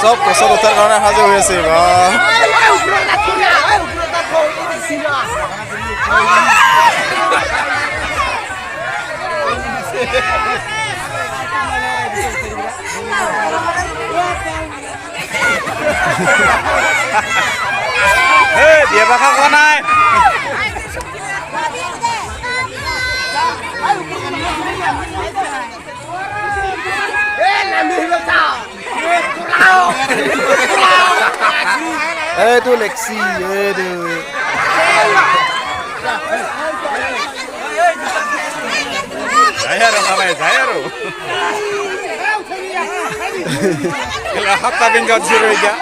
চব গছত উঠাৰ কাৰণে সাজু হৈ আছে বা বিয়া পাখা কোৱা নাই এইটো লেক্সি এইটো যায় আৰু খাবাই যায় আৰু সাতটা দিন যাচ্ছি এতিয়া